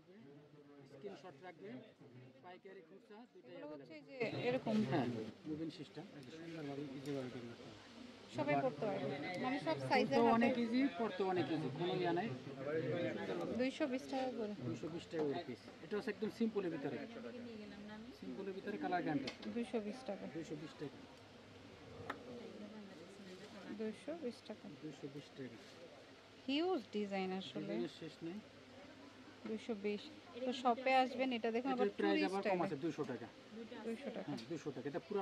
লাগবে স্ক্রিনশট রাখবে, পাইকারি খুচরা দুইটাই এগুলো হচ্ছে অ্যাভেলেবেল। যে এরকম হ্যাঁ, মুভিং সিস্টেম সুন্দরভাবে ইজিভাবে বের করতে হবে। সবাই পড়তে পারবে, মানে সব সাইজের তো হাতে। অনেক ইজি, পড়তে অনেক ইজি, কোনো ইয়া নাই। 220 টাকা করে। 220 টাকা ওর পিস। এটা হচ্ছে একদম সিম্পলের ভিতরে, সিম্পলের ভিতরে কালার গ্যারান্টি। 220 টাকা। 220 টাকা, 220 টাকা। 220 টাকা। হিউজ ডিজাইন আসলে। ডিজাইনের শেষ নেই। 220। তো শপে আসবেন, এটা দেখুন আবার এটার প্রাইস আবার কম টুরিস্ট আছে, 200 টাকা। 200 টাকা। হ্যাঁ 200 টাকা। এটা পুরো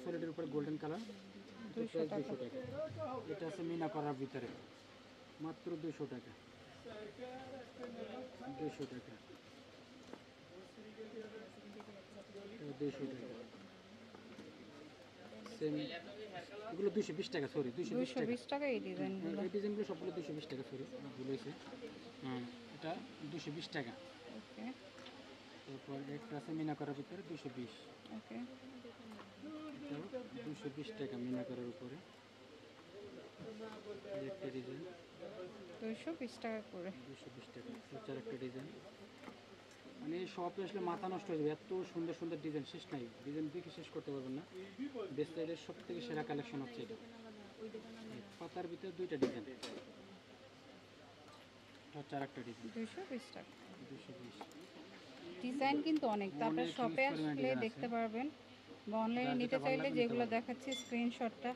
সলিডের উপরে গোল্ডেন কালার, 200 টাকা। 200 টাকা। এটা আছে মিনা করার ভিতরে, মাত্র 200 টাকা। 200 টাকা, 200 টাকা। সেম এগুলো 220 টাকা, সরি 220 টাকা। 220 টাকা এই ডিজাইনগুলো। এই ডিজাইনগুলো সবগুলো 220 টাকা, সরি ভুল হয়েছে। হ্যাঁ এটা 220 টাকা। ওকে তারপর একটা আছে মিনা করার ভিতরে 220, ওকে। এটাও 220 টাকা মিনা করার উপরে। এই একটা ডিজাইন 220 টাকা করে। 220 টাকা। হচ্ছে একটা ডিজাইন, মানে এই শপে আসলে মাথা নষ্ট হয়ে যাবে, এত সুন্দর সুন্দর ডিজাইন শেষ নাই, ডিজাইন দেখে শেষ করতে পারবেন না। বেস্টাইলের সব থেকে সেরা কালেকশন হচ্ছে এটা। এই পাতার ভিতরে দুইটা ডিজাইন, হচ্ছে আর একটা ডিজাইন 220 টাকা। 220। ডিজাইন কিন্তু অনেক, তারপর অনেক শপে huge পরিমাণে আসলে design আছে। দেখতে পারবেন, বা অনলাইনে যার নিতে যেটা ভালো চাইলে লাগে নিতে যেগুলো পারবেন। দেখাচ্ছি স্ক্রিনশটটা